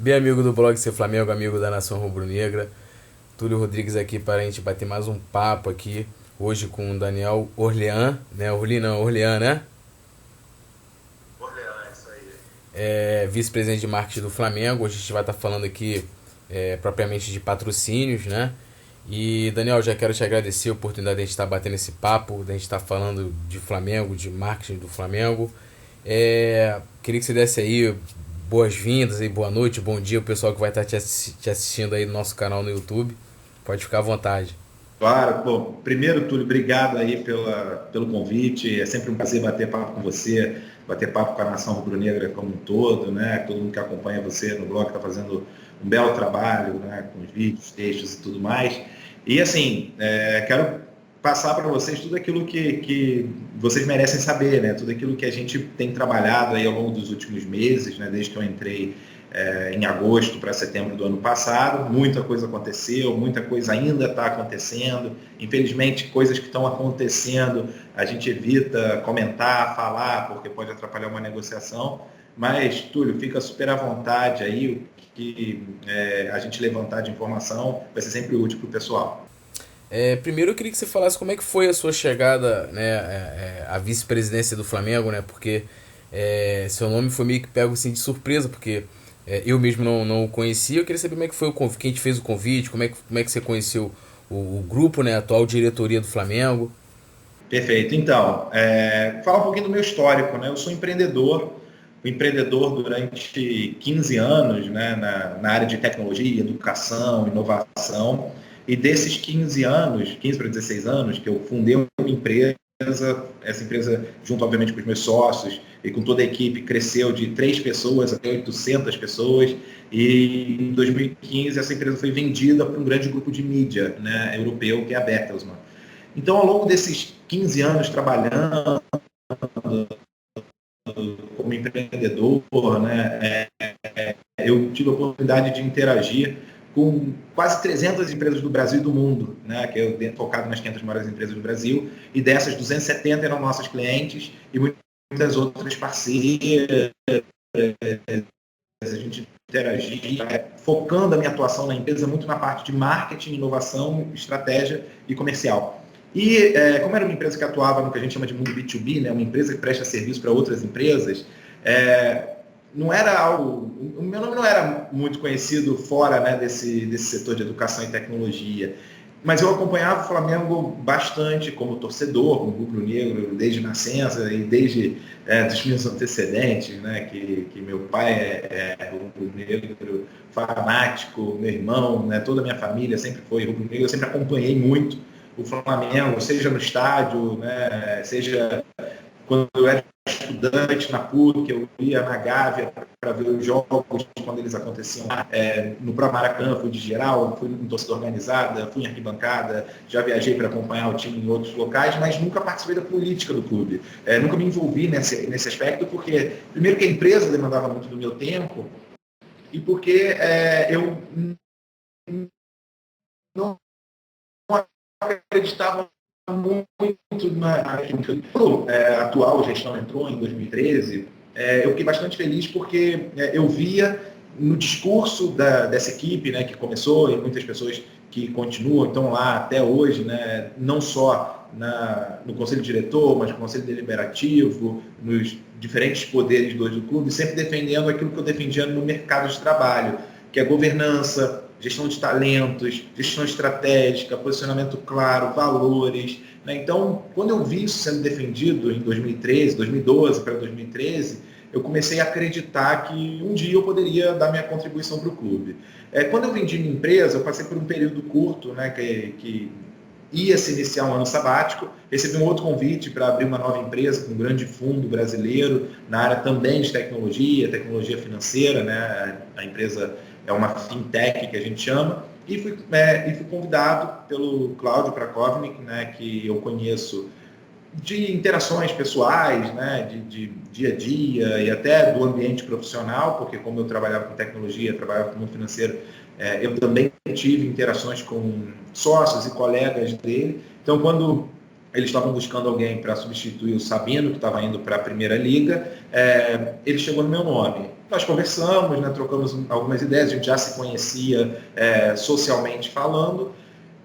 Bem amigo do blog Ser Flamengo, amigo da Nação Rubro-Negra. Túlio Rodrigues aqui para a gente bater mais um papo aqui. Hoje com o Daniel Orlean, né? Orlean, né? Orleans, isso aí. Vice-presidente de marketing do Flamengo. Hoje a gente vai estar falando aqui propriamente de patrocínios, né? E Daniel, já quero te agradecer a oportunidade de a gente estar batendo esse papo, de a gente estar falando de Flamengo, de marketing do Flamengo. Queria que você desse aí boas-vindas e boa noite, bom dia o pessoal que vai estar te assistindo aí no nosso canal no YouTube. Pode ficar à vontade. Claro, bom, primeiro, Túlio, obrigado aí pelo convite. É sempre um prazer bater papo com você, bater papo com a nação rubro-negra como um todo, né? Todo mundo que acompanha você no blog está fazendo um belo trabalho, né? Com os vídeos, textos e tudo mais. E assim, quero passar para vocês tudo aquilo que vocês merecem saber, né? Tudo aquilo que a gente tem trabalhado aí ao longo dos últimos meses, né? Desde que eu entrei em agosto para setembro do ano passado. Muita coisa aconteceu, muita coisa ainda está acontecendo. Infelizmente, coisas que estão acontecendo a gente evita comentar, falar, porque pode atrapalhar uma negociação. Mas, Túlio, fica super à vontade aí. O que a gente levantar de informação vai ser sempre útil para o pessoal. Primeiro eu queria que você falasse como é que foi a sua chegada, né, à vice-presidência do Flamengo, né? Porque seu nome foi meio que pego assim de surpresa, porque eu mesmo não o conhecia. Eu queria saber como é que foi o convite, quem te fez o convite, como é que você conheceu o grupo, né, a atual diretoria do Flamengo. Perfeito. Então, falar um pouquinho do meu histórico, né? Eu sou empreendedor, fui empreendedor durante 15 anos, né, na área de tecnologia, educação, inovação. E desses 15 anos, 15 para 16 anos, que eu fundei uma empresa, essa empresa, junto, obviamente, com os meus sócios e com toda a equipe, cresceu de 3 pessoas até 800 pessoas. E em 2015, essa empresa foi vendida para um grande grupo de mídia, né, europeu, que é a Bertelsmann. Então, ao longo desses 15 anos trabalhando como empreendedor, né, eu tive a oportunidade de interagir com quase 300 empresas do Brasil e do mundo, né, que eu focado nas 500 maiores empresas do Brasil, e dessas 270 eram nossas clientes e muitas outras parceiras. A gente interagia, focando a minha atuação na empresa muito na parte de marketing, inovação, estratégia e comercial. E como era uma empresa que atuava no que a gente chama de mundo B2B, né, uma empresa que presta serviço para outras empresas, não era algo. O meu nome não era muito conhecido fora, né, desse setor de educação e tecnologia. Mas eu acompanhava o Flamengo bastante como torcedor, como rubro-negro, desde nascença e desde dos meus antecedentes, né? Que meu pai é rubro-negro fanático, meu irmão, né? Toda a minha família sempre foi rubro-negro. Eu sempre acompanhei muito o Flamengo, seja no estádio, né? Seja quando eu era estudante na PUC, eu ia na Gávea para ver os jogos quando eles aconteciam no próprio Maracanã, fui de geral, fui em torcida organizada, fui em arquibancada, já viajei para acompanhar o time em outros locais, mas nunca participei da política do clube. Nunca me envolvi nesse aspecto, porque, primeiro, que a empresa demandava muito do meu tempo, e porque eu não acreditava muito a atual gestão entrou em 2013, eu fiquei bastante feliz porque eu via no discurso dessa equipe, né, que começou, e muitas pessoas que continuam, estão lá até hoje, né, não só no conselho diretor, mas no conselho deliberativo, nos diferentes poderes do clube, sempre defendendo aquilo que eu defendia no mercado de trabalho, que é governança, gestão de talentos, gestão estratégica, posicionamento claro, valores. Né? Então, quando eu vi isso sendo defendido em 2013, 2012 para 2013, eu comecei a acreditar que um dia eu poderia dar minha contribuição para o clube. Quando eu vendi minha empresa, eu passei por um período curto, né, que ia se iniciar um ano sabático, recebi um outro convite para abrir uma nova empresa com um grande fundo brasileiro na área também de tecnologia financeira, né? A empresa é uma fintech que a gente chama, e fui convidado pelo Cláudio Prakovnik, né, que eu conheço de interações pessoais, né, de dia a dia e até do ambiente profissional, porque como eu trabalhava com tecnologia, trabalhava com o mundo financeiro, eu também tive interações com sócios e colegas dele. Então, quando eles estavam buscando alguém para substituir o Sabino, que estava indo para a Primeira Liga. Ele chegou no meu nome. Nós conversamos, né, trocamos algumas ideias, a gente já se conhecia socialmente falando,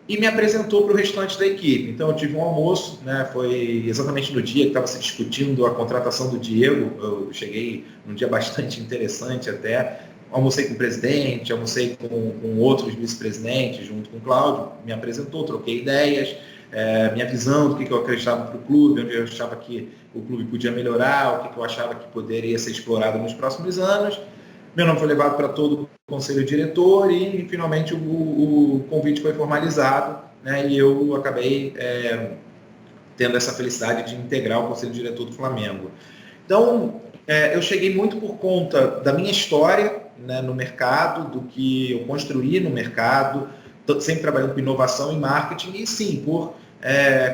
e me apresentou para o restante da equipe. Então eu tive um almoço, né, foi exatamente no dia que estava se discutindo a contratação do Diego. Eu cheguei num dia bastante interessante até. Almocei com o presidente, almocei com outros vice-presidentes, junto com o Cláudio, me apresentou, troquei ideias, minha visão do que eu acreditava para o clube, onde eu achava que o clube podia melhorar, o que eu achava que poderia ser explorado nos próximos anos. Meu nome foi levado para todo o conselho diretor e, finalmente, o convite foi formalizado, né, e eu acabei tendo essa felicidade de integrar o conselho diretor do Flamengo. Então, eu cheguei muito por conta da minha história, né, no mercado, do que eu construí no mercado, sempre trabalhando com inovação e marketing, e sim, por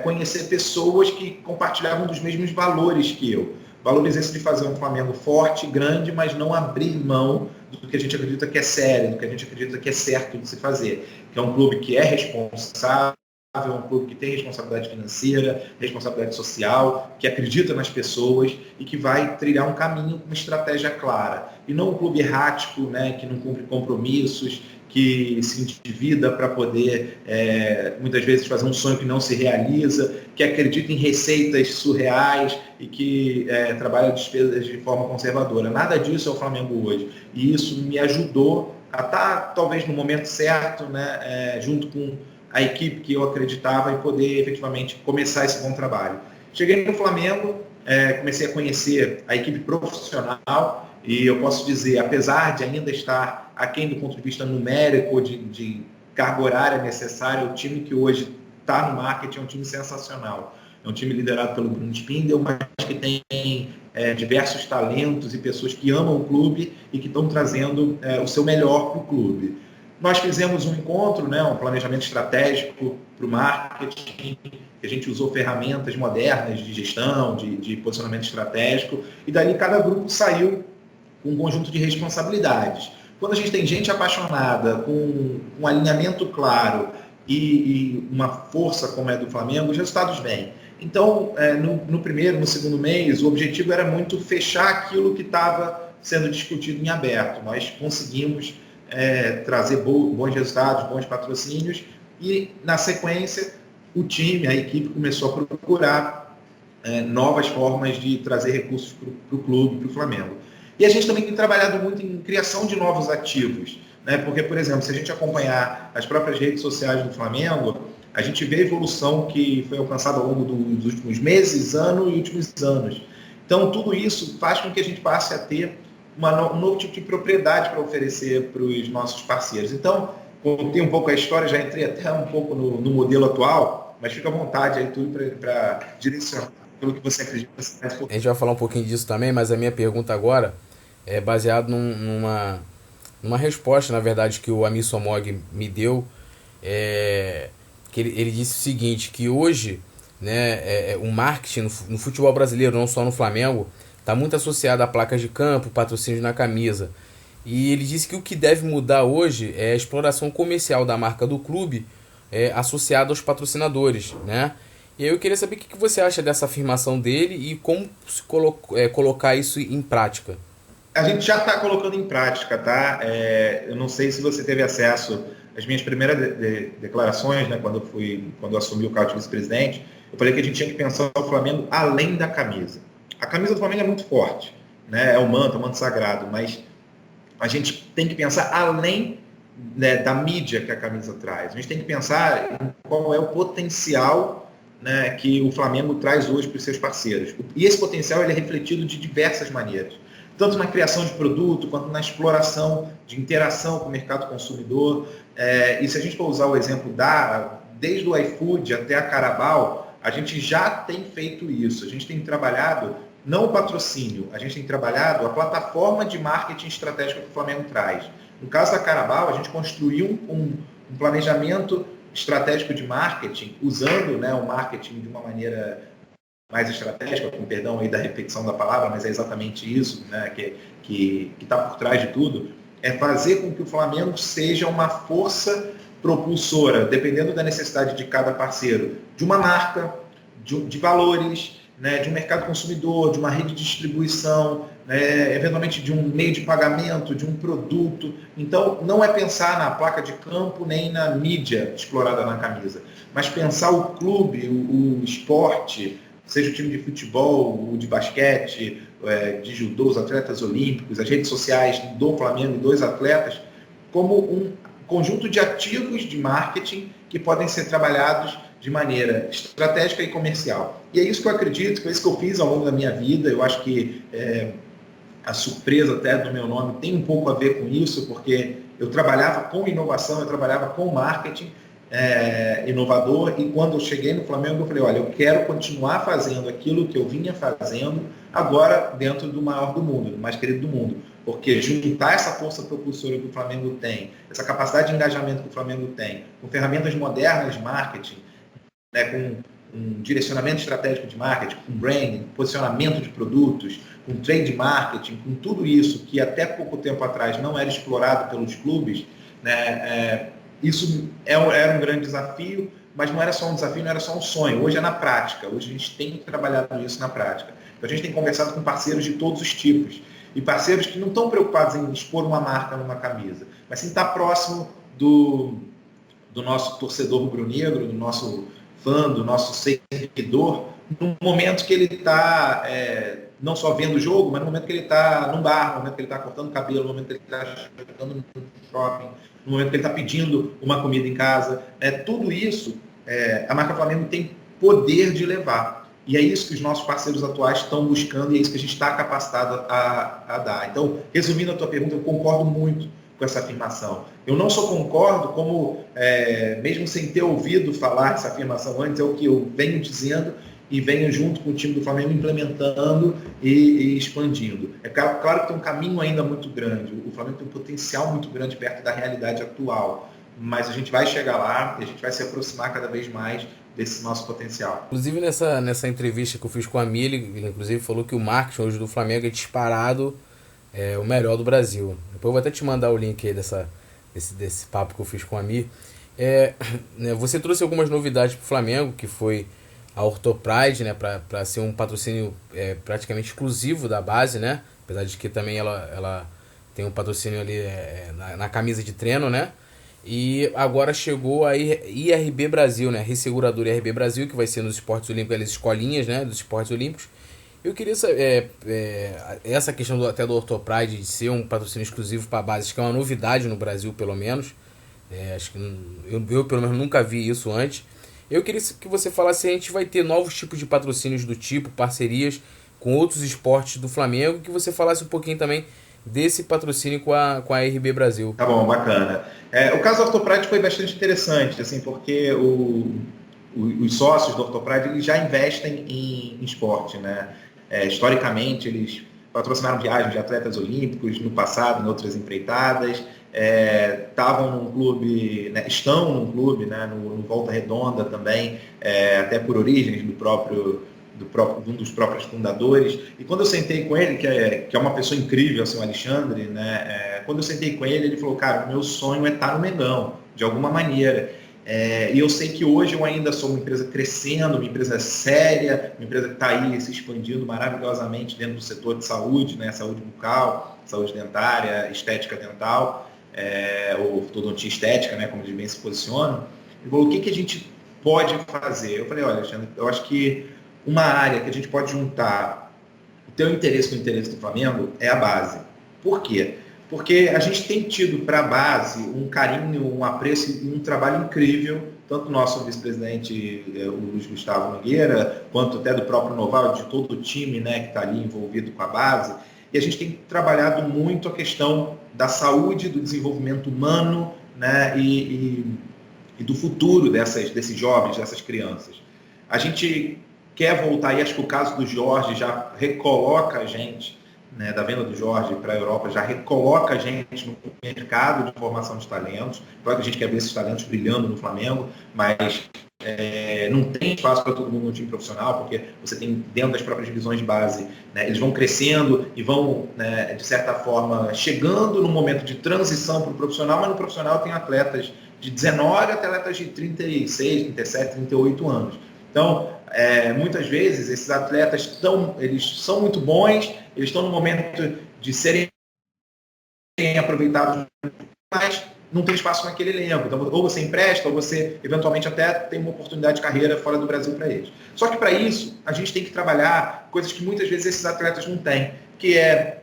conhecer pessoas que compartilhavam dos mesmos valores que eu. Valores esses de fazer um Flamengo forte, grande, mas não abrir mão do que a gente acredita que é sério, do que a gente acredita que é certo de se fazer. Que é um clube que é responsável, um clube que tem responsabilidade financeira, responsabilidade social, que acredita nas pessoas e que vai trilhar um caminho com uma estratégia clara. E não um clube errático, né, que não cumpre compromissos, que se endivida para poder, muitas vezes, fazer um sonho que não se realiza, que acredita em receitas surreais e que trabalha despesas de forma conservadora. Nada disso é o Flamengo hoje. E isso me ajudou a estar, talvez, no momento certo, né, junto com a equipe que eu acreditava, e poder efetivamente começar esse bom trabalho. Cheguei no Flamengo, comecei a conhecer a equipe profissional, e eu posso dizer, apesar de ainda estar aquém do ponto de vista numérico, de carga horária necessária, o time que hoje está no marketing é um time sensacional. É um time liderado pelo Bruno Spindel, mas que tem diversos talentos e pessoas que amam o clube e que estão trazendo o seu melhor para o clube. Nós fizemos um encontro, né, um planejamento estratégico para o marketing, que a gente usou ferramentas modernas de gestão, de posicionamento estratégico, e dali cada grupo saiu com um conjunto de responsabilidades. Quando a gente tem gente apaixonada, com um alinhamento claro e uma força como é do Flamengo, os resultados vêm. Então, no primeiro, no segundo mês, o objetivo era muito fechar aquilo que estava sendo discutido em aberto. Nós conseguimos trazer bons resultados, bons patrocínios, e, na sequência, o time, a equipe começou a procurar novas formas de trazer recursos para o clube, para o Flamengo. E a gente também tem trabalhado muito em criação de novos ativos, né? Porque, por exemplo, se a gente acompanhar as próprias redes sociais do Flamengo, a gente vê a evolução que foi alcançada ao longo dos últimos meses, anos e últimos anos. Então, tudo isso faz com que a gente passe a ter um novo tipo de propriedade para oferecer para os nossos parceiros. Então, contei um pouco a história, já entrei até um pouco no modelo atual, mas fica à vontade aí tudo para direcionar pelo que você acredita. A gente vai falar um pouquinho disso também, mas a minha pergunta agora é baseada numa resposta, na verdade, que o Amir Somog me deu, que ele disse o seguinte, que hoje, né, o marketing no futebol brasileiro, não só no Flamengo, está muito associado a placas de campo, patrocínio na camisa. E ele disse que o que deve mudar hoje é a exploração comercial da marca do clube associada aos patrocinadores, né? E aí eu queria saber o que você acha dessa afirmação dele e como se colocar isso em prática. A gente já está colocando em prática, tá? Eu não sei se você teve acesso às minhas primeiras declarações, né, quando eu assumi o cargo de vice-presidente. Eu falei que a gente tinha que pensar o Flamengo além da camisa. A camisa do Flamengo é muito forte, né? É o manto sagrado, mas a gente tem que pensar além, né, da mídia que a camisa traz. A gente tem que pensar em qual é o potencial, né, que o Flamengo traz hoje para os seus parceiros. E esse potencial ele é refletido de diversas maneiras, tanto na criação de produto, quanto na exploração de interação com o mercado consumidor. E se a gente for usar o exemplo desde o iFood até a Carabao, a gente já tem feito isso. A gente tem trabalhado não o patrocínio, a gente tem trabalhado a plataforma de marketing estratégico que o Flamengo traz. No caso da Carabao, a gente construiu um planejamento estratégico de marketing, usando, né, o marketing de uma maneira mais estratégica, com perdão aí da repetição da palavra, mas é exatamente isso, né, que está por trás de tudo, é fazer com que o Flamengo seja uma força propulsora, dependendo da necessidade de cada parceiro, de uma marca, de valores, né, de um mercado consumidor, de uma rede de distribuição, né, eventualmente de um meio de pagamento, de um produto. Então, não é pensar na placa de campo nem na mídia explorada na camisa, mas pensar o clube, o esporte, seja o time de futebol, o de basquete, de judô, os atletas olímpicos, as redes sociais do Flamengo e dos atletas, como um conjunto de ativos de marketing que podem ser trabalhados de maneira estratégica e comercial. E é isso que eu acredito, foi isso que eu fiz ao longo da minha vida. Eu acho que a surpresa até do meu nome tem um pouco a ver com isso, porque eu trabalhava com inovação, eu trabalhava com marketing inovador, e quando eu cheguei no Flamengo eu falei, olha, eu quero continuar fazendo aquilo que eu vinha fazendo, agora dentro do maior do mundo, do mais querido do mundo, porque juntar essa força propulsora que o Flamengo tem, essa capacidade de engajamento que o Flamengo tem, com ferramentas modernas de marketing, né, com um direcionamento estratégico de marketing, com branding, posicionamento de produtos, com trade marketing, com tudo isso que até pouco tempo atrás não era explorado pelos clubes, né, isso era um grande desafio, mas não era só um desafio, não era só um sonho. Hoje é na prática, hoje a gente tem trabalhado isso na prática. Então, a gente tem conversado com parceiros de todos os tipos, e parceiros que não estão preocupados em expor uma marca numa camisa, mas sim estar próximo do nosso torcedor rubro-negro, do nosso fã, do nosso seguidor, no momento que ele está não só vendo o jogo, mas no momento que ele está num bar, no momento que ele está cortando o cabelo, no momento que ele está chegando no shopping, no momento que ele está pedindo uma comida em casa. Tudo isso, a marca Flamengo tem poder de levar. E é isso que os nossos parceiros atuais estão buscando, e é isso que a gente está capacitado a dar. Então, resumindo a tua pergunta, eu concordo muito com essa afirmação. Eu não só concordo, como, mesmo sem ter ouvido falar essa afirmação antes, é o que eu venho dizendo e venho junto com o time do Flamengo implementando e expandindo. É claro que tem um caminho ainda muito grande, o Flamengo tem um potencial muito grande perto da realidade atual, mas a gente vai chegar lá e a gente vai se aproximar cada vez mais desse nosso potencial. Inclusive nessa entrevista que eu fiz com a Mili, ele inclusive falou que o marketing hoje do Flamengo é disparado o melhor do Brasil. Depois eu vou até te mandar o link aí desse papo que eu fiz com a Mi. Você trouxe algumas novidades para o Flamengo, que foi a Orthopride, né, para ser um patrocínio praticamente exclusivo da base, né, apesar de que também ela tem um patrocínio ali na camisa de treino, né, e agora chegou a IRB Brasil, né, Resseguradora IRB Brasil, que vai ser nos esportes olímpicos, as escolinhas, né, dos esportes olímpicos. Eu queria saber, essa questão até do Orthopride de ser um patrocínio exclusivo para a base, acho que é uma novidade no Brasil, pelo menos. Acho que eu pelo menos nunca vi isso antes. Eu queria que você falasse se a gente vai ter novos tipos de patrocínios do tipo, parcerias com outros esportes do Flamengo, que você falasse um pouquinho também desse patrocínio com a RB Brasil. Tá bom, bacana. O caso do Orthopride foi bastante interessante, assim, porque os sócios do Orthopride eles já investem em esporte, né? Historicamente, eles patrocinaram viagens de atletas olímpicos no passado, em outras empreitadas, estavam num clube, né, estão num clube, né, no Volta Redonda também, até por origens de um dos próprios fundadores. E quando eu sentei com ele, que é uma pessoa incrível, assim, o Alexandre, né, quando eu sentei com ele, ele falou, cara, o meu sonho é estar no Mengão, de alguma maneira. E eu sei que hoje eu ainda sou uma empresa crescendo, uma empresa séria, uma empresa que está aí se expandindo maravilhosamente dentro do setor de saúde, né? Saúde bucal, saúde dentária, estética dental, ou ortodontia estética, né? Como eles bem se posicionam. Ele falou, o que a gente pode fazer? Eu falei, olha, Alexandre, eu acho que uma área que a gente pode juntar o teu interesse com o interesse do Flamengo é a base. Por quê? Porque a gente tem tido para a base um carinho, um apreço e um trabalho incrível, tanto do nosso vice-presidente, o Luiz Gustavo Nogueira, quanto até do próprio Noval, de todo o time, né, que está ali envolvido com a base. E a gente tem trabalhado muito a questão da saúde, do desenvolvimento humano, né, e do futuro desses jovens, dessas crianças. A gente quer voltar, e acho que o caso do Jorge já recoloca a gente, né, da venda do Jorge para a Europa, já recoloca a gente no mercado de formação de talentos. Claro que a gente quer ver esses talentos brilhando no Flamengo, mas não tem espaço para todo mundo no time profissional, porque você tem dentro das próprias divisões de base, né, eles vão crescendo e vão, né, de certa forma, chegando no momento de transição para o profissional, mas no profissional tem atletas de 19 até atletas de 36, 37, 38 anos. Então, muitas vezes, esses atletas eles são muito bons, eles estão no momento de serem aproveitados, mas não tem espaço naquele elenco. Então, ou você empresta, ou você, eventualmente, até tem uma oportunidade de carreira fora do Brasil para eles. Só que, para isso, a gente tem que trabalhar coisas que muitas vezes esses atletas não têm, que é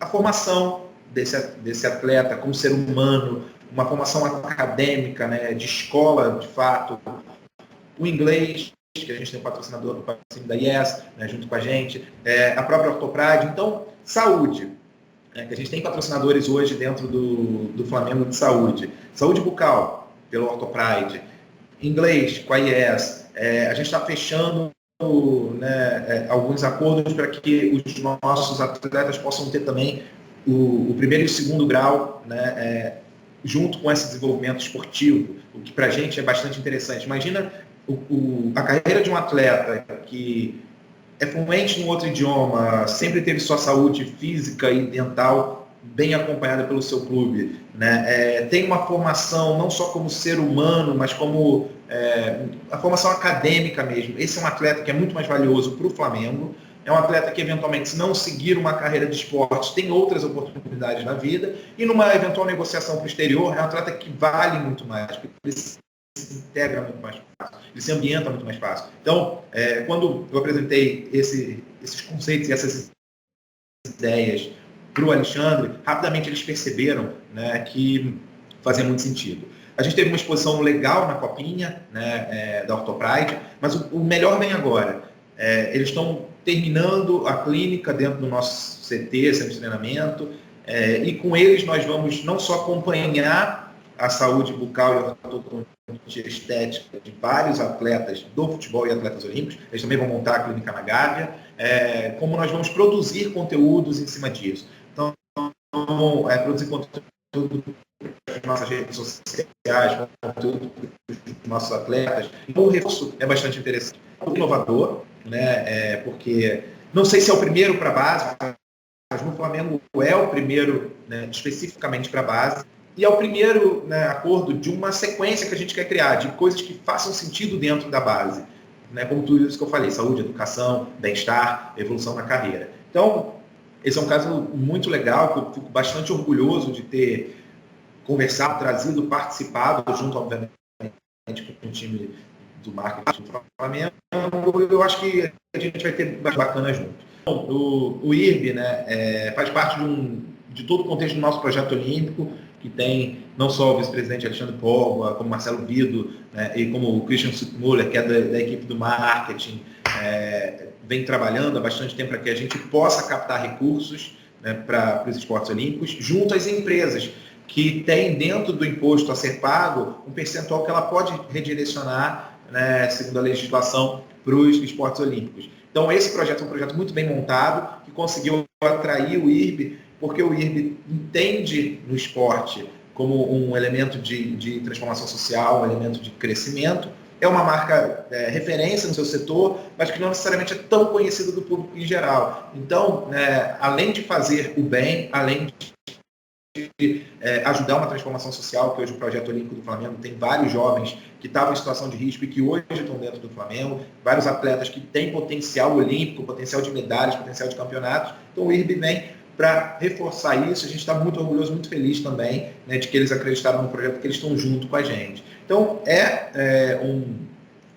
a formação desse atleta como ser humano, uma formação acadêmica, né, de escola, de fato, o inglês, que a gente tem um patrocinador do patrocínio da Yes, né, junto com a gente, a própria Ortopride. Então, saúde, que a gente tem patrocinadores hoje dentro do Flamengo de saúde. Saúde bucal, pelo Ortopride. Inglês, com a Yes. A gente está fechando, né, alguns acordos para que os nossos atletas possam ter também o primeiro e o segundo grau, né, junto com esse desenvolvimento esportivo, o que para a gente é bastante interessante. Imagina a carreira de um atleta que é fluente em outro idioma, sempre teve sua saúde física e dental bem acompanhada pelo seu clube, né? Tem uma formação não só como ser humano, mas como a formação acadêmica mesmo. Esse é um atleta que é muito mais valioso para o Flamengo. É um atleta que, eventualmente, se não seguir uma carreira de esporte, tem outras oportunidades na vida. E numa eventual negociação para o exterior, é um atleta que vale muito mais, porque ele se integra muito mais fácil, ele se ambienta muito mais fácil. Então, quando eu apresentei esses conceitos e essas ideias para o Alexandre, rapidamente eles perceberam, né, que fazia muito sentido. A gente teve uma exposição legal na Copinha, né, da Ortopride, mas o melhor vem agora. Eles estão terminando a clínica dentro do nosso CT, centro de treinamento, e com eles nós vamos não só acompanhar a saúde bucal e ortodontia estética de vários atletas do futebol e atletas olímpicos, eles também vão montar a clínica na Gávea, como nós vamos produzir conteúdos em cima disso. Então, produzir conteúdo nas nossas redes sociais, conteúdo dos nossos atletas. Então, o reforço é bastante interessante. É inovador, né? Porque não sei se é o primeiro para a base, mas no Flamengo é o primeiro, né, especificamente para a base, e é o primeiro, né, acordo de uma sequência que a gente quer criar, de coisas que façam sentido dentro da base, né, como tudo isso que eu falei, saúde, educação, bem-estar, evolução na carreira. Então, esse é um caso muito legal, que eu fico bastante orgulhoso de ter conversado, trazido, participado, junto, obviamente, com o time do marketing do Flamengo. Eu acho que a gente vai ter mais bacana junto. Bom, o IRB, né, faz parte de todo o contexto do nosso projeto olímpico, que tem não só o vice-presidente Alexandre Póvoa, como Marcelo Vido, né, e como o Christian Suttmuller, que é da equipe do marketing, vem trabalhando há bastante tempo para que a gente possa captar recursos, né, para os esportes olímpicos, junto às empresas que têm dentro do imposto a ser pago um percentual que ela pode redirecionar, né, segundo a legislação, para os esportes olímpicos. Então, esse projeto é um projeto muito bem montado, que conseguiu atrair o IRB, porque o IRB entende no esporte como um elemento de transformação social, um elemento de crescimento. É uma marca referência no seu setor, mas que não necessariamente é tão conhecida do público em geral. Então, além de fazer o bem, além de ajudar uma transformação social, que hoje o Projeto Olímpico do Flamengo tem vários jovens que estavam em situação de risco e que hoje estão dentro do Flamengo, vários atletas que têm potencial olímpico, potencial de medalhas, potencial de campeonatos. Então o IRB vem para reforçar isso. A gente está muito orgulhoso, muito feliz também, né, de que eles acreditaram no projeto, que eles estão junto com a gente. Então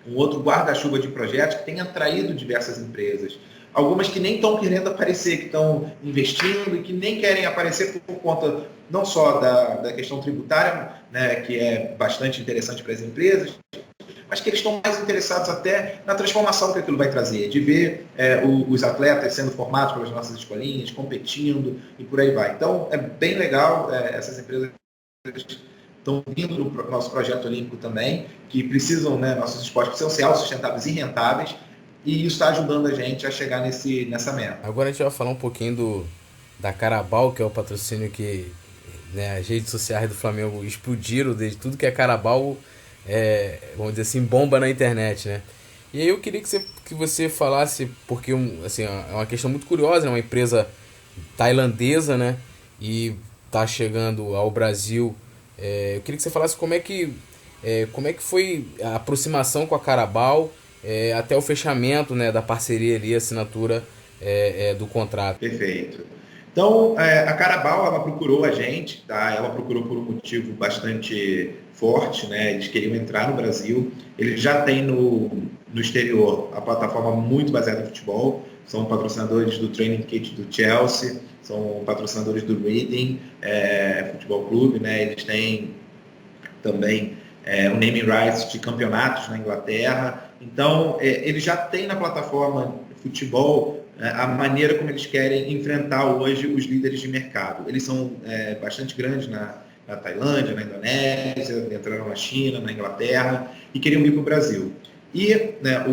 um outro guarda-chuva de projetos que tem atraído diversas empresas. Algumas que nem estão querendo aparecer, que estão investindo e que nem querem aparecer por conta não só da questão tributária, né, que é bastante interessante para as empresas, mas que eles estão mais interessados até na transformação que aquilo vai trazer, de ver os atletas sendo formados pelas nossas escolinhas, competindo e por aí vai. Então, é bem legal, essas empresas estão vindo no nosso projeto olímpico também, que precisam, né, nossos esportes precisam ser autossustentáveis e rentáveis, e isso está ajudando a gente a chegar nessa meta. Agora a gente vai falar um pouquinho da Carabao, que é o patrocínio que, né, as redes sociais do Flamengo explodiram, desde tudo que é Carabao, vamos dizer assim, bomba na internet, né? E aí eu queria que você falasse, porque assim, é uma questão muito curiosa, né? Uma empresa tailandesa, né? E tá chegando ao Brasil. Eu queria que você falasse como é que foi a aproximação com a Carabao até o fechamento, né, da parceria ali, assinatura do contrato. Perfeito. Então, a Carabao, ela procurou a gente, tá? Ela procurou por um motivo bastante forte, né? Eles queriam entrar no Brasil. Eles já têm no exterior a plataforma muito baseada em futebol. São patrocinadores do Training Kit do Chelsea, são patrocinadores do Reading Futebol Clube, né? Eles têm também o naming rights de campeonatos na Inglaterra. Então, eles já têm na plataforma futebol a maneira como eles querem enfrentar hoje os líderes de mercado. Eles são bastante grandes na Tailândia, na Indonésia, entraram na China, na Inglaterra e queriam vir para o Brasil. E né,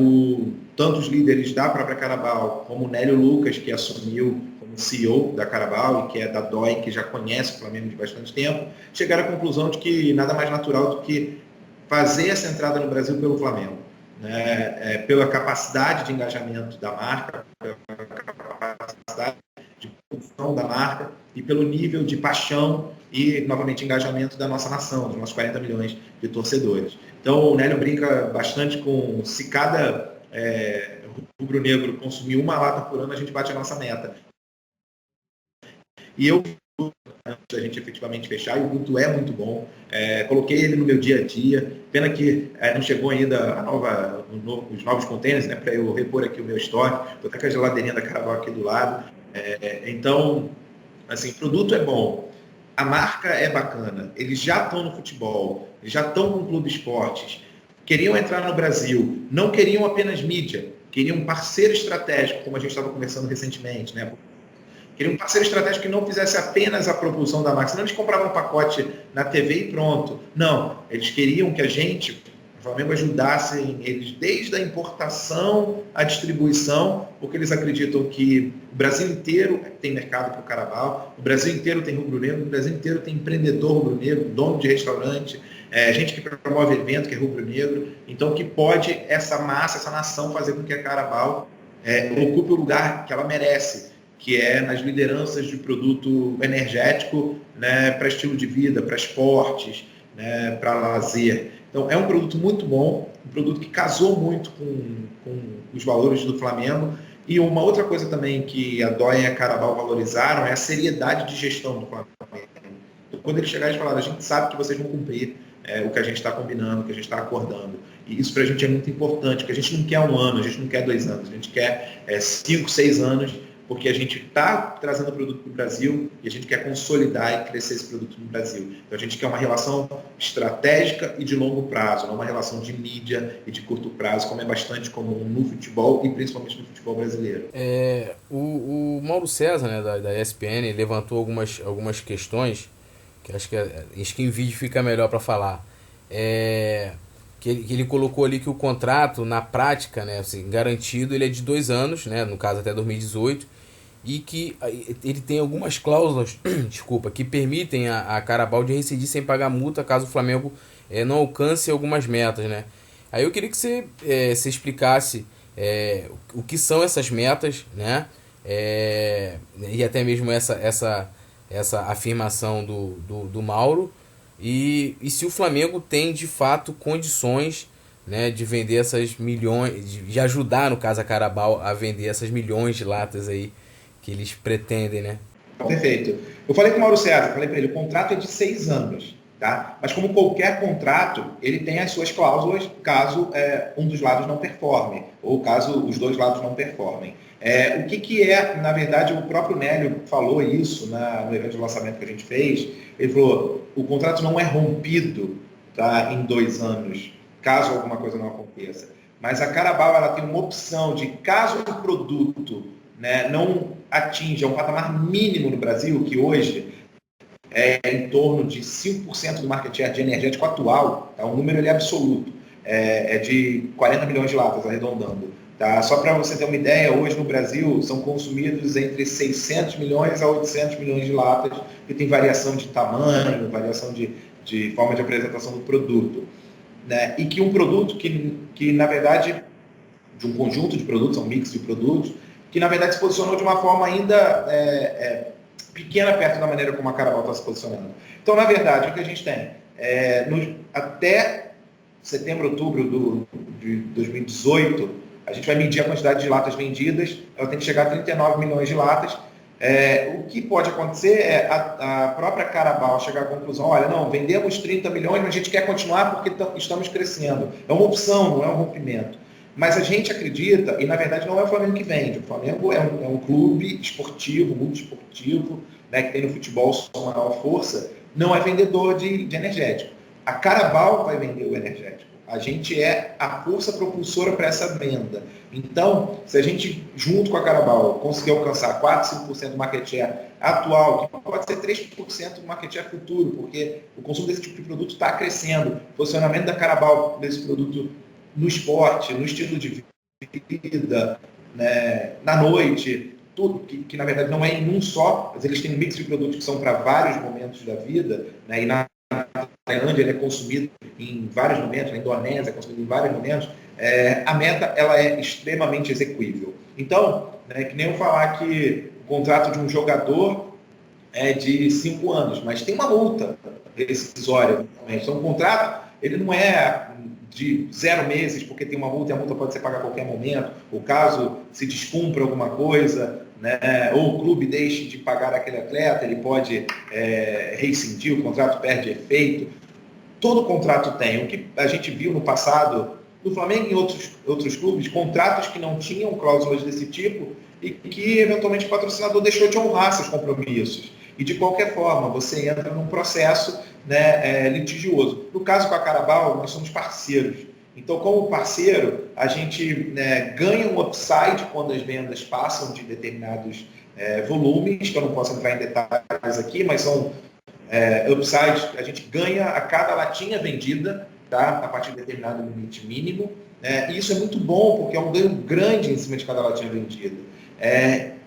tanto os líderes da própria Carabao, como o Nélio Lucas, que assumiu como CEO da Carabao e que é da DOI, que já conhece o Flamengo de bastante tempo, chegaram à conclusão de que nada mais natural do que fazer essa entrada no Brasil pelo Flamengo. Né, pela capacidade de engajamento da marca, pela capacidade de produção da marca e pelo nível de paixão e, novamente, engajamento da nossa nação, dos nossos 40 milhões de torcedores. Então, o Nélio brinca bastante com se cada rubro-negro consumir uma lata por ano, a gente bate a nossa meta. E eu, antes da gente efetivamente fechar, e o produto é muito bom. Coloquei ele no meu dia a dia. Pena que não chegou ainda os novos containers, né, para eu repor aqui o meu estoque. Estou até com a geladeirinha da Carabao aqui do lado. Então, assim, o produto é bom. A marca é bacana. Eles já estão no futebol. Eles já estão com o Clube Esportes. Queriam entrar no Brasil. Não queriam apenas mídia. Queriam um parceiro estratégico, como a gente estava conversando recentemente, né? Queriam um parceiro estratégico que não fizesse apenas a propulsão da marca. Senão eles compravam um pacote na TV e pronto. Não, eles queriam que a gente, o Flamengo, ajudasse eles desde a importação à distribuição, porque eles acreditam que o Brasil inteiro tem mercado para o Carabao, o Brasil inteiro tem rubro-negro, o Brasil inteiro tem empreendedor rubro-negro, dono de restaurante, gente que promove evento, que é rubro-negro. Então, que pode essa massa, essa nação fazer com que a Carabao ocupe o lugar que ela merece, que é nas lideranças de produto energético, né, para estilo de vida, para esportes, né, para lazer. Então, é um produto muito bom, um produto que casou muito com os valores do Flamengo. E uma outra coisa também que a DOI e a Carabao valorizaram é a seriedade de gestão do Flamengo. Então, quando eles chegaram e falaram, a gente sabe que vocês vão cumprir o que a gente está combinando, o que a gente está acordando. E isso para a gente é muito importante, porque a gente não quer 1 ano, a gente não quer 2 anos, a gente quer 5, 6 anos, porque a gente está trazendo o produto para o Brasil e a gente quer consolidar e crescer esse produto no Brasil. Então a gente quer uma relação estratégica e de longo prazo, não uma relação de mídia e de curto prazo, como é bastante comum no futebol e principalmente no futebol brasileiro. O Mauro César, né, da ESPN, levantou algumas questões que acho que em vídeo fica melhor para falar. Que ele colocou ali que o contrato, na prática, né, assim, garantido, ele é de 2 anos, né, no caso até 2018, e que ele tem algumas cláusulas desculpa, que permitem a Carabao de rescindir sem pagar multa caso o Flamengo não alcance algumas metas. Né? Aí eu queria que você explicasse o que são essas metas, né? E até mesmo essa afirmação do Mauro, e se o Flamengo tem de fato condições, né, de vender essas milhões, de ajudar, no caso, a Carabao a vender essas milhões de latas aí que eles pretendem, né? Perfeito. Eu falei com o Mauro César, falei para ele, o contrato é de 6 anos, tá? Mas como qualquer contrato, ele tem as suas cláusulas caso um dos lados não performe, ou caso os 2 lados não performem. O que é, na verdade, o próprio Nélio falou isso no evento de lançamento que a gente fez. Ele falou, o contrato não é rompido, tá, em 2 anos, caso alguma coisa não aconteça. Mas a Carabao, ela tem uma opção de, caso o produto, né, não atinja um patamar mínimo no Brasil, que hoje é em torno de 5% do market share de energético atual, tá? O número ele é absoluto, é de 40 milhões de latas, arredondando. Tá? Só para você ter uma ideia, hoje no Brasil são consumidos entre 600 milhões a 800 milhões de latas, que tem variação de tamanho, variação de forma de apresentação do produto. Né? E que um produto que, na verdade, de um conjunto de produtos, um mix de produtos, que na verdade se posicionou de uma forma ainda pequena perto da maneira como a Carabao está se posicionando. Então, na verdade, o que a gente tem? Até setembro, outubro de 2018, a gente vai medir a quantidade de latas vendidas, ela tem que chegar a 39 milhões de latas. O que pode acontecer é a própria Carabao chegar à conclusão, olha, não, vendemos 30 milhões, mas a gente quer continuar porque estamos crescendo. É uma opção, não é um rompimento. Mas a gente acredita, e na verdade não é o Flamengo que vende, o Flamengo é um clube esportivo, multiesportivo, né, que tem no futebol sua maior força, não é vendedor de energético. A Carabao vai vender o energético. A gente é a força propulsora para essa venda. Então, se a gente, junto com a Carabao, conseguir alcançar 4%, 5% do market share atual, que pode ser 3% do market share futuro, porque o consumo desse tipo de produto está crescendo. O posicionamento da Carabao desse produto no esporte, no estilo de vida, né, na noite, tudo que na verdade não é em um só, mas eles têm um mix de produtos que são para vários momentos da vida, né, e na Tailândia ele é consumido em vários momentos, na Indonésia é consumido em vários momentos, a meta ela é extremamente execuível. Então, né, que nem eu falar que o contrato de um jogador é de 5 anos, mas tem uma multa rescisória. Então, o contrato ele não é de 0 meses, porque tem uma multa e a multa pode ser paga a qualquer momento, ou caso se descumpra alguma coisa, né, ou o clube deixe de pagar aquele atleta, ele pode rescindir, o contrato perde efeito. Todo contrato tem. O que a gente viu no passado, no Flamengo e em outros clubes, contratos que não tinham cláusulas desse tipo e que, eventualmente, o patrocinador deixou de honrar seus compromissos. E, de qualquer forma, você entra num processo, né, litigioso. No caso com a Carabao, nós somos parceiros. Então, como parceiro, a gente, né, ganha um upside quando as vendas passam de determinados volumes, que eu não posso entrar em detalhes aqui, mas são upside, a gente ganha a cada latinha vendida, tá, a partir de determinado limite mínimo. E isso é muito bom, porque é um ganho grande em cima de cada latinha vendida.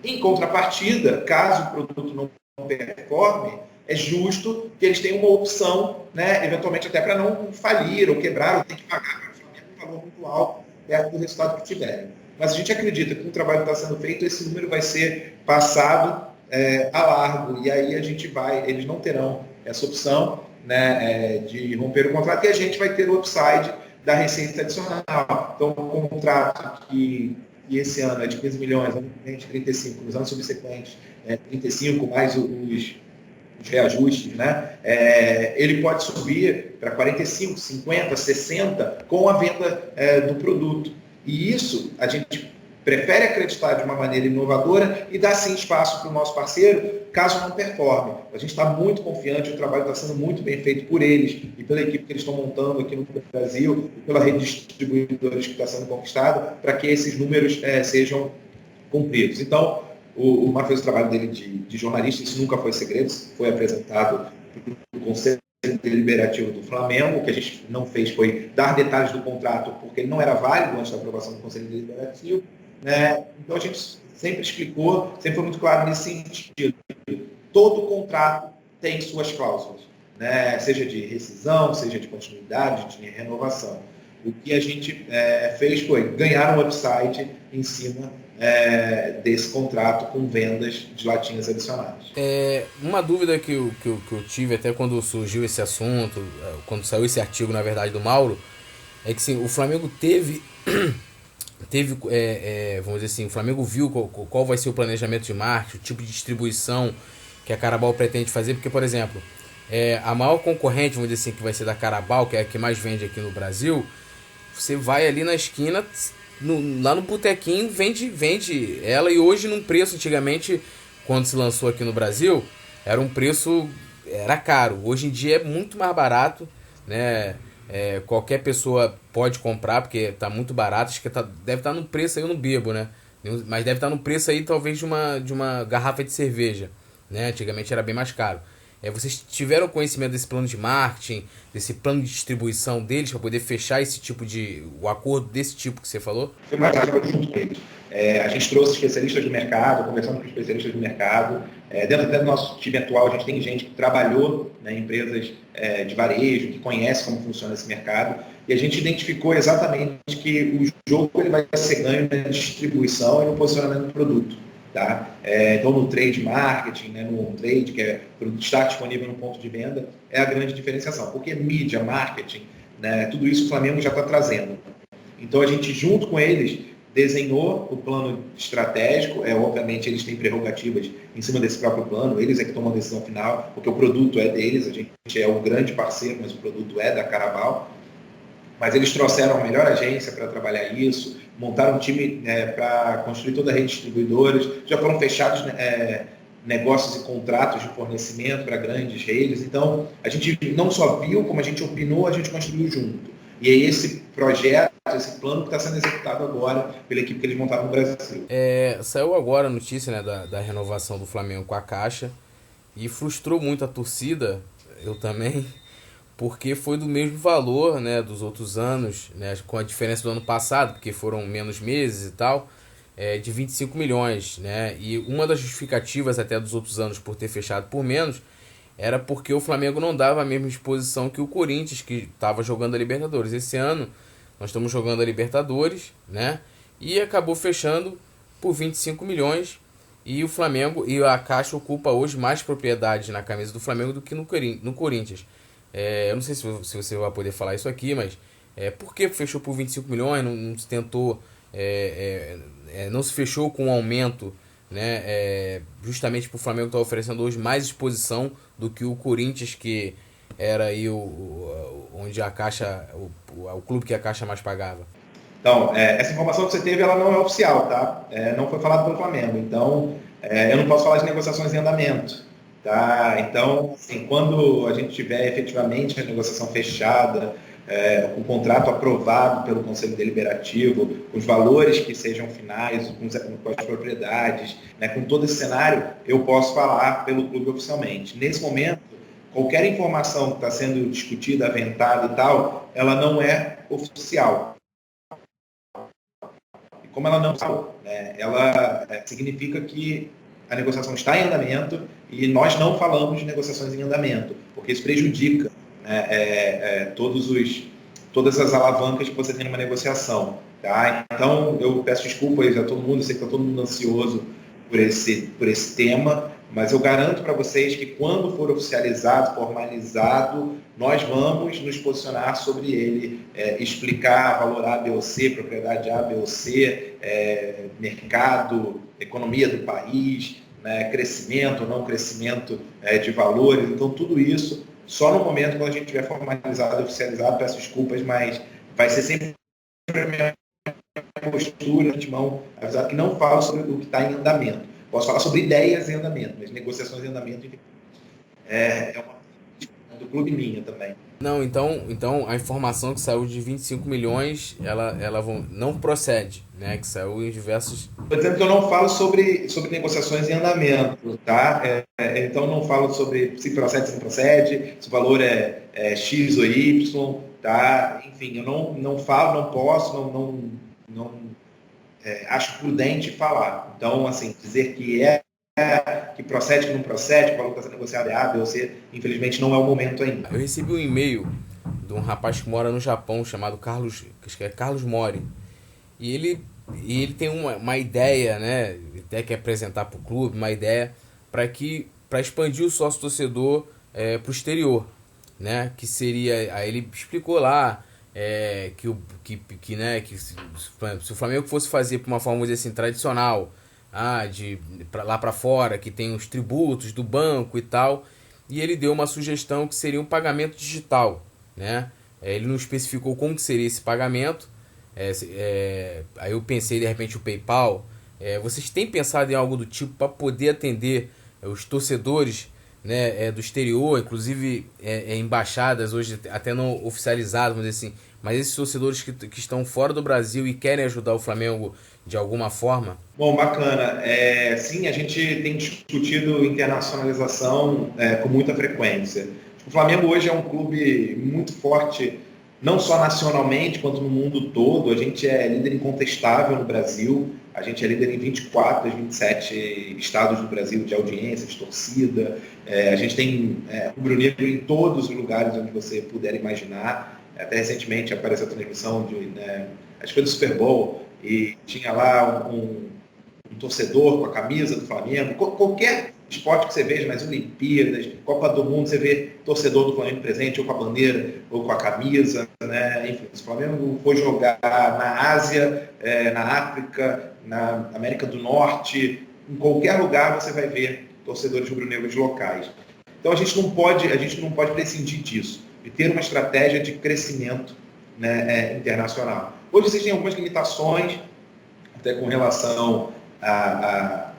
Em contrapartida, caso o produto não performe, é justo que eles tenham uma opção, né, eventualmente até para não falir ou quebrar, ou ter que pagar para o Flamengo um valor muito alto perto do resultado que tiverem. Mas a gente acredita que com o trabalho que está sendo feito, esse número vai ser passado a largo, e aí eles não terão essa opção, né, de romper o contrato, e a gente vai ter o upside da receita adicional. Então, o contrato que esse ano é de 15 milhões, ano que vem de 35, nos anos subsequentes, 35 mais os reajustes, né? Ele pode subir para 45, 50, 60 com a venda do produto. E isso a gente prefere acreditar de uma maneira inovadora e dar sim espaço para o nosso parceiro, caso não performe. A gente está muito confiante, o trabalho está sendo muito bem feito por eles e pela equipe que eles estão montando aqui no Brasil e pela rede de distribuidores que está sendo conquistada, para que esses números sejam cumpridos. Então, o Marco fez o trabalho dele de jornalista, isso nunca foi segredo, foi apresentado no Conselho Deliberativo do Flamengo. O que a gente não fez foi dar detalhes do contrato, porque ele não era válido antes da aprovação do Conselho Deliberativo. Então a gente sempre explicou, sempre foi muito claro nesse sentido. Todo contrato tem suas cláusulas, né? Seja de rescisão, seja de continuidade, de renovação. O que a gente fez foi ganhar um upside em cima desse contrato com vendas de latinhas adicionais. Uma dúvida que eu tive até quando surgiu esse assunto, quando saiu esse artigo, na verdade, do Mauro, é que sim, o Flamengo teve vamos dizer assim, o Flamengo viu qual vai ser o planejamento de marketing, o tipo de distribuição que a Carabao pretende fazer, porque, por exemplo, a maior concorrente, vamos dizer assim, que vai ser da Carabao, que é a que mais vende aqui no Brasil, você vai ali na esquina, lá no botequinho, vende ela, e hoje num preço, antigamente, quando se lançou aqui no Brasil, era um preço, era caro, hoje em dia é muito mais barato, né? Qualquer pessoa pode comprar, porque está muito barato. Acho que deve estar no preço aí, eu não bebo, né? Mas deve estar no preço aí, talvez, de uma garrafa de cerveja, né? Antigamente era bem mais caro. Vocês tiveram conhecimento desse plano de marketing, desse plano de distribuição deles, para poder fechar o acordo desse tipo que você falou? Foi mais rápido junto com eles. A gente trouxe especialistas do mercado, conversando com especialistas do mercado. Dentro até do nosso time atual, a gente tem gente que trabalhou, né, em empresas de varejo, que conhece como funciona esse mercado, e a gente identificou exatamente que o jogo ele vai ser ganho na distribuição e no posicionamento do produto. Tá? Então, no trade marketing, né, no trade, que é o produto estar disponível no ponto de venda, é a grande diferenciação. Porque mídia, marketing, né, tudo isso o Flamengo já está trazendo. Então a gente, junto com eles, desenhou o plano estratégico. Obviamente eles têm prerrogativas em cima desse próprio plano, eles é que tomam a decisão final, porque o produto é deles, a gente é o grande parceiro, mas o produto é da Caraval. Mas eles trouxeram a melhor agência para trabalhar isso, montaram um time para construir toda a rede de distribuidores, já foram fechados negócios e contratos de fornecimento para grandes redes. Então, a gente não só viu, como a gente opinou, a gente construiu junto. E é esse projeto, esse plano que está sendo executado agora pela equipe que eles montaram no Brasil. Saiu agora a notícia, né, da renovação do Flamengo com a Caixa e frustrou muito a torcida, eu também, porque foi do mesmo valor, né, dos outros anos, né, com a diferença do ano passado, porque foram menos meses e tal, de 25 milhões. Né, e uma das justificativas até dos outros anos por ter fechado por menos era porque o Flamengo não dava a mesma exposição que o Corinthians, que estava jogando a Libertadores. Esse ano nós estamos jogando a Libertadores, né, e acabou fechando por 25 milhões. E o Flamengo e a Caixa ocupa hoje mais propriedade na camisa do Flamengo do que no Corinthians. Eu não sei se você vai poder falar isso aqui, mas por que fechou por 25 milhões? Não se tentou, não se fechou com um aumento, né? Justamente para o Flamengo estar oferecendo hoje mais exposição do que o Corinthians, que era aí onde a Caixa, o clube que a Caixa mais pagava. Então, essa informação que você teve, ela não é oficial, tá? Não foi falado pelo Flamengo. Então, eu não posso falar de negociações em andamento, tá? Então, assim, quando a gente tiver efetivamente a negociação fechada, com o contrato aprovado pelo Conselho Deliberativo, com os valores que sejam finais, com as propriedades, né, com todo esse cenário, eu posso falar pelo clube oficialmente. Nesse momento, qualquer informação que está sendo discutida, aventada e tal, ela não é oficial. Como ela não ela significa que a negociação está em andamento e nós não falamos de negociações em andamento, porque isso prejudica todas as alavancas que você tem numa negociação. Tá? Então, eu peço desculpas a todo mundo, eu sei que está todo mundo ansioso por esse tema, mas eu garanto para vocês que quando for oficializado, formalizado, nós vamos nos posicionar sobre ele, explicar valor A, B ou C, propriedade A, B ou C, mercado, economia do país, né, crescimento ou não crescimento de valores. Então, tudo isso, só no momento quando a gente tiver formalizado, oficializado, peço desculpas, mas vai ser sempre a minha postura de mão, avisar que não falo sobre o que está em andamento. Posso falar sobre ideias em andamento, mas negociações em andamento é uma do clube minha também. Não, então a informação que saiu de 25 milhões, ela não procede, né? Que saiu em diversos... Estou dizendo que eu não falo sobre negociações em andamento, tá? Então não falo sobre se procede, se não procede, se o valor é X ou Y, tá? Enfim, eu não falo, não posso, não acho prudente falar. Então, assim, dizer que procede, que não procede, que o valor está sendo negociado é A, B ou C, infelizmente não é o momento ainda. Eu recebi um e-mail de um rapaz que mora no Japão, chamado Carlos, acho que é Carlos Mori, e ele tem uma ideia, né, até quer apresentar para o clube, uma ideia para expandir o sócio-torcedor para o exterior, né, que seria, aí ele explicou lá, que se o Flamengo fosse fazer por uma forma, vamos dizer assim, tradicional, lá para fora, que tem os tributos do banco e tal, e ele deu uma sugestão que seria um pagamento digital, né? Ele não especificou como que seria esse pagamento. Aí eu pensei, de repente, o PayPal. Vocês têm pensado em algo do tipo para poder atender os torcedores, né, do exterior, inclusive embaixadas hoje até não oficializadas, vamos dizer assim, mas esses torcedores que estão fora do Brasil e querem ajudar o Flamengo de alguma forma? Bom, bacana. Sim, a gente tem discutido internacionalização com muita frequência. O Flamengo hoje é um clube muito forte, não só nacionalmente, quanto no mundo todo. A gente é líder incontestável no Brasil, a gente é líder em 24 dos 27 estados do Brasil de audiência, de torcida. A gente tem rubro-negro em todos os lugares onde você puder imaginar. Até recentemente apareceu a transmissão acho que foi do Super Bowl, e tinha lá um torcedor com a camisa do Flamengo. Qualquer esporte que você veja nas Olimpíadas, Copa do Mundo, você vê torcedor do Flamengo presente, ou com a bandeira, ou com a camisa, né? Enfim, se o Flamengo for jogar na Ásia, na África, na América do Norte, em qualquer lugar você vai ver torcedores rubro-negros locais. Então a gente não pode prescindir disso, de ter uma estratégia de crescimento, né, internacional. Hoje existem algumas limitações, até com relação à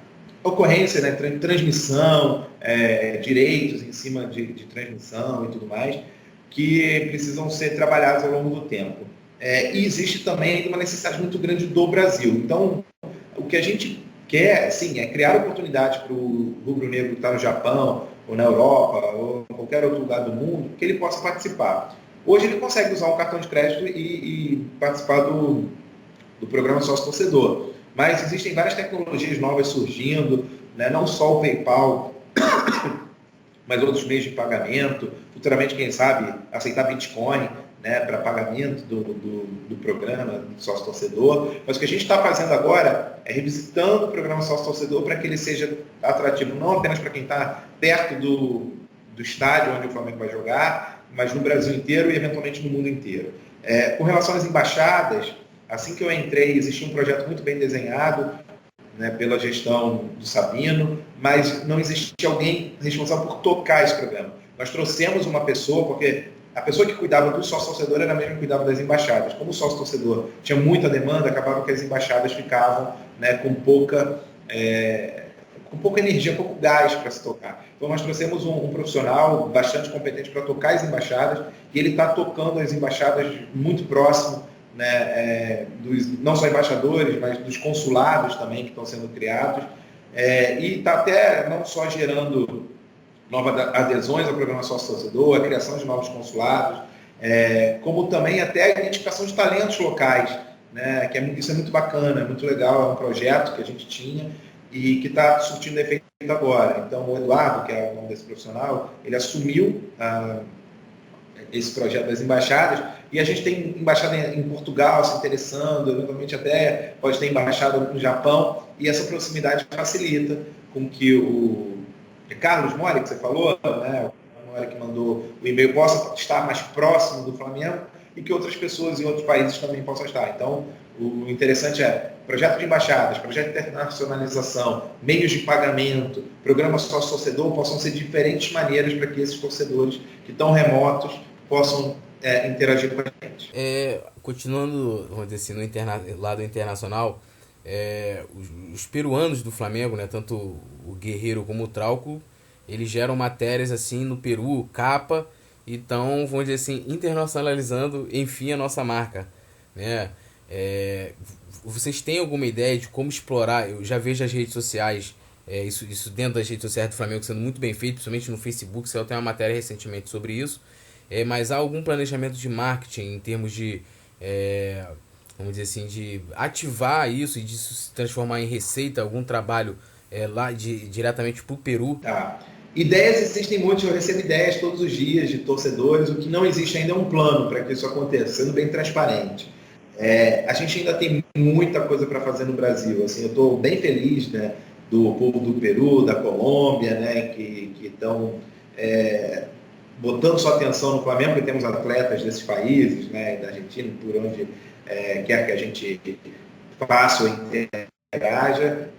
ocorrência, né, transmissão, direitos em cima de transmissão e tudo mais, que precisam ser trabalhados ao longo do tempo. E existe também uma necessidade muito grande do Brasil. Então, o que a gente quer, sim, é criar oportunidades para o rubro-negro que está no Japão, ou na Europa, ou em qualquer outro lugar do mundo, que ele possa participar. Hoje ele consegue usar um cartão de crédito e participar do programa sócio-torcedor. Mas existem várias tecnologias novas surgindo, né? Não só o PayPal, mas outros meios de pagamento. Futuramente, quem sabe, aceitar Bitcoin, né, para pagamento do programa sócio-torcedor. Mas o que a gente está fazendo agora é revisitando o programa sócio-torcedor para que ele seja atrativo não apenas para quem está perto do estádio onde o Flamengo vai jogar, mas no Brasil inteiro e eventualmente no mundo inteiro. Com relação às embaixadas, assim que eu entrei, existia um projeto muito bem desenhado, né, pela gestão do Sabino, mas não existia alguém responsável por tocar esse programa. Nós trouxemos uma pessoa, porque a pessoa que cuidava do sócio-torcedor era a mesma que cuidava das embaixadas. Como o sócio-torcedor tinha muita demanda, acabava que as embaixadas ficavam, né, com pouca energia, pouco gás para se tocar. Então nós trouxemos um profissional bastante competente para tocar as embaixadas, e ele está tocando as embaixadas muito próximo, né, não só embaixadores, mas dos consulados também que estão sendo criados, e está até não só gerando novas adesões ao programa sócio-torcedor, a criação de novos consulados, como também até a identificação de talentos locais, né, isso é muito bacana, é muito legal, é um projeto que a gente tinha e que está surtindo efeito agora. Então o Eduardo, que é o nome desse profissional, ele assumiu esse projeto das embaixadas, e a gente tem embaixada em Portugal se interessando, eventualmente até pode ter embaixada no Japão, e essa proximidade facilita com que o Carlos Mori, que você falou, né, o Mori que mandou o e-mail, possa estar mais próximo do Flamengo, e que outras pessoas em outros países também possam estar. Então, o interessante é projeto de embaixadas, projeto de internacionalização, meios de pagamento, programa sócio-torcedor, possam ser diferentes maneiras para que esses torcedores que estão remotos possam interagir com a gente. Continuando, vamos dizer assim, no lado internacional, os peruanos do Flamengo, né, tanto o Guerreiro como o Trauco, eles geram matérias assim no Peru, capa, então, vamos dizer assim, internacionalizando, enfim, a nossa marca, né? Vocês têm alguma ideia de como explorar? Eu já vejo as redes sociais, isso dentro das redes sociais do Flamengo sendo muito bem feito, principalmente no Facebook, você tem uma matéria recentemente sobre isso, mas há algum planejamento de marketing em termos de, vamos dizer assim, de ativar isso e de se transformar em receita, algum trabalho lá diretamente para o Peru? Tá. Ideias existem muitas, eu recebo ideias todos os dias de torcedores, o que não existe ainda é um plano para que isso aconteça, sendo bem transparente. A gente ainda tem muita coisa para fazer no Brasil. Assim, eu estou bem feliz, né, do povo do Peru, da Colômbia, né, que estão botando sua atenção no Flamengo, porque temos atletas desses países, né, da Argentina, por onde quer que a gente faça ou interaja,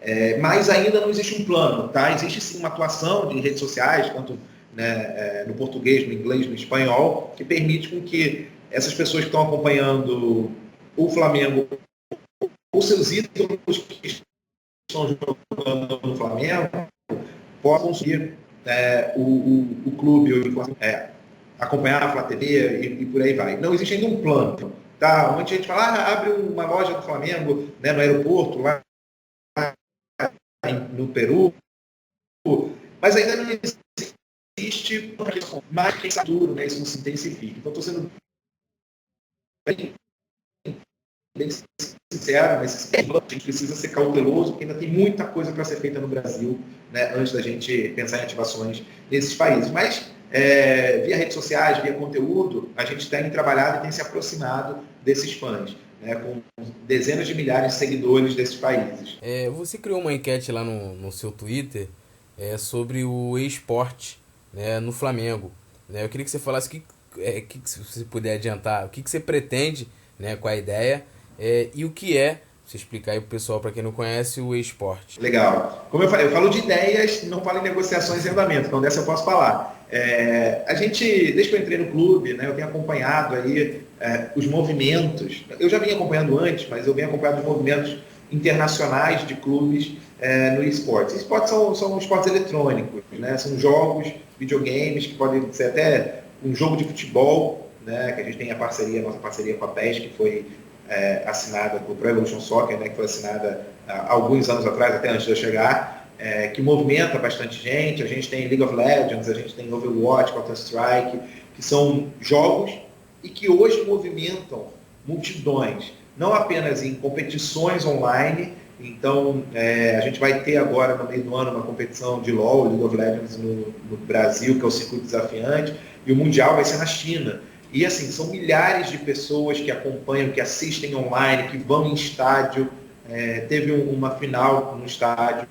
mas ainda não existe um plano, tá? Existe sim uma atuação de redes sociais, tanto, né, no português, no inglês, no espanhol, que permite com que essas pessoas que estão acompanhando o Flamengo, os seus ídolos que estão jogando no Flamengo, possam conseguir o clube, acompanhar a Flá TV e por aí vai. Não existe ainda um plano. Tá? Muita gente fala, abre uma loja do Flamengo, né, no aeroporto, lá no Peru, mas ainda não existe marketing maduro, né? Isso não se intensifica. Então, estou sendo bem sincero, mas a gente precisa ser cauteloso, porque ainda tem muita coisa para ser feita no Brasil, né, antes da gente pensar em ativações nesses países. Mas, via redes sociais, via conteúdo, a gente tem trabalhado e tem se aproximado desses fãs, né, com dezenas de milhares de seguidores desses países. Você criou uma enquete lá no seu Twitter, sobre o esporte, né, no Flamengo. Né? Eu queria que você falasse se você puder adiantar, o que você pretende, né, com a ideia, e o que é, você explicar aí pro pessoal, para quem não conhece, o esporte. Legal. Como eu falei, eu falo de ideias, não falo em negociações e andamento, então dessa eu posso falar. A gente, desde que eu entrei no clube, né, eu tenho acompanhado aí os movimentos. Eu já vinha acompanhando antes, mas eu venho acompanhando os movimentos internacionais de clubes no esporte. Esportes são esportes eletrônicos, né? São jogos, videogames, que podem ser até um jogo de futebol, né? Que a gente tem a nossa parceria com a PES, que foi assinada com o Pro Evolution Soccer, né? Que foi assinada há alguns anos atrás, até antes de eu chegar, que movimenta bastante gente. A gente tem League of Legends, a gente tem Overwatch, Counter-Strike, que são jogos e que hoje movimentam multidões, não apenas em competições online. Então, a gente vai ter agora, no meio do ano, uma competição de LoL, League of Legends no Brasil, que é o circuito desafiante, e o Mundial vai ser na China. E, assim, são milhares de pessoas que acompanham, que assistem online, que vão em estádio. Teve uma final no estádio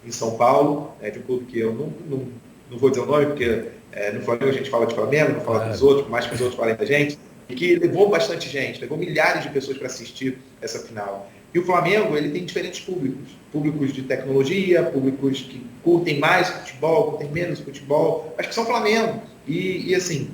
em São Paulo, de um clube que eu não vou dizer o nome, porque no Flamengo a gente fala de Flamengo, não fala dos outros, por mais que os outros falem da gente, e que levou bastante gente, levou milhares de pessoas para assistir essa final. E o Flamengo, ele tem diferentes públicos de tecnologia, públicos que curtem mais futebol, curtem menos futebol, mas que são Flamengo. E assim,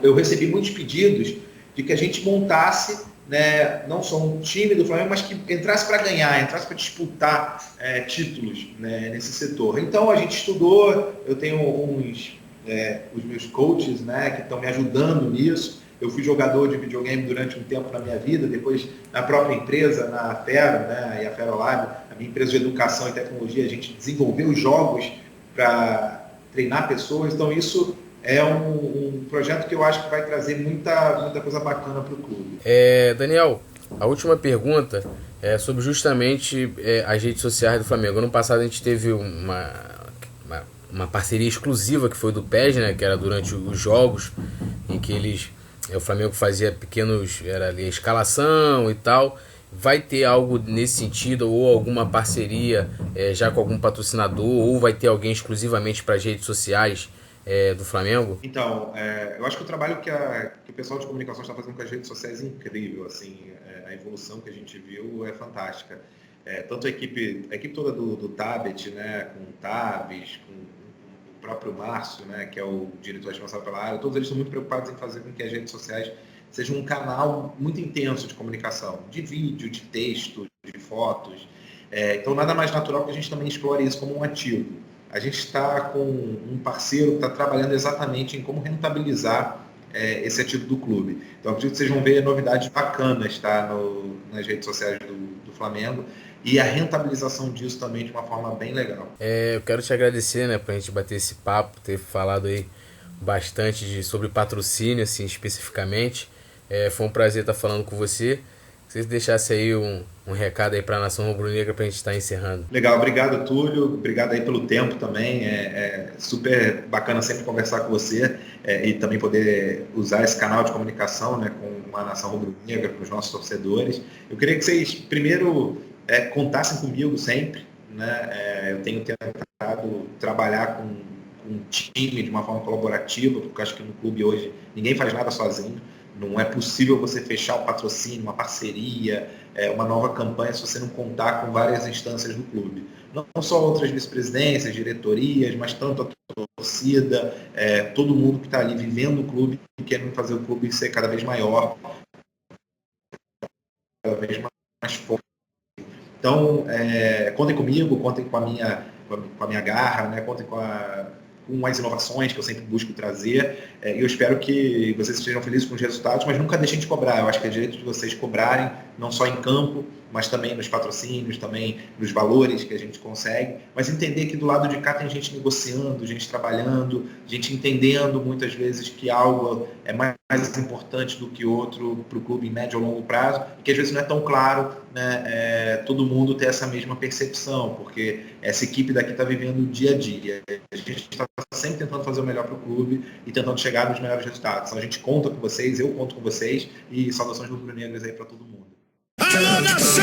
eu recebi muitos pedidos de que a gente montasse, né, não só um time do Flamengo, mas que entrasse para ganhar, entrasse para disputar títulos, né, nesse setor. Então a gente estudou, eu tenho os meus coaches, né, que estão me ajudando nisso. Eu fui jogador de videogame durante um tempo na minha vida, depois na própria empresa, na Fero, né, e a Fero Lab, a minha empresa de educação e tecnologia, a gente desenvolveu jogos para treinar pessoas. Então isso é um projeto que eu acho que vai trazer muita coisa bacana para o clube. Daniel, a última pergunta é sobre justamente as redes sociais do Flamengo. Ano passado a gente teve uma parceria exclusiva que foi do PES, né, que era durante os jogos, em que o Flamengo fazia era ali a escalação e tal. Vai ter algo nesse sentido, ou alguma parceria já com algum patrocinador, ou vai ter alguém exclusivamente para as redes sociais do Flamengo? Então, eu acho que o trabalho que o pessoal de comunicação está fazendo com as redes sociais é incrível. Assim, a evolução que a gente viu é fantástica. Tanto a equipe toda do Tabet, né, com o Tabs, com o próprio Márcio, né, que é o diretor responsável pela área, todos eles estão muito preocupados em fazer com que as redes sociais sejam um canal muito intenso de comunicação, de vídeo, de texto, de fotos. Então, nada mais natural que a gente também explore isso como um ativo. A gente está com um parceiro que está trabalhando exatamente em como rentabilizar esse ativo do clube. Então, acredito que vocês vão ver novidades bacanas, tá, nas redes sociais do Flamengo, e a rentabilização disso também de uma forma bem legal. Eu quero te agradecer, né, pra gente bater esse papo, ter falado aí bastante sobre patrocínio, assim, especificamente. Foi um prazer estar falando com você. Se você deixasse aí um recado aí para a Nação Rubro-Negra para a gente estar encerrando. Legal, obrigado, Túlio. Obrigado aí pelo tempo também. É super bacana sempre conversar com você e também poder usar esse canal de comunicação, né, com a Nação Rubro-Negra, com os nossos torcedores. Eu queria que vocês, primeiro, contassem comigo sempre, né? Eu tenho tentado trabalhar com um time de uma forma colaborativa, porque eu acho que no clube hoje ninguém faz nada sozinho. Não é possível você fechar o patrocínio, uma parceria, uma nova campanha se você não contar com várias instâncias do clube. Não só outras vice-presidências, diretorias, mas tanto a torcida, todo mundo que está ali vivendo o clube e querendo fazer o clube ser cada vez maior, cada vez mais forte. Então, contem comigo, contem com a minha garra, né? Contem com as inovações que eu sempre busco trazer. E eu espero que vocês estejam felizes com os resultados, mas nunca deixem de cobrar. Eu acho que é direito de vocês cobrarem, não só em campo, mas também nos patrocínios, também nos valores que a gente consegue. Mas entender que do lado de cá tem gente negociando, gente trabalhando, gente entendendo muitas vezes que algo é mais importante do que outro para o clube em médio ou longo prazo, e que às vezes não é tão claro, né, todo mundo ter essa mesma percepção, porque essa equipe daqui está vivendo o dia a dia. A gente está sempre tentando fazer o melhor para o clube e tentando chegar nos melhores resultados. Então a gente conta com vocês, eu conto com vocês, e saudações rubro-negras aí para todo mundo. Alô, nação!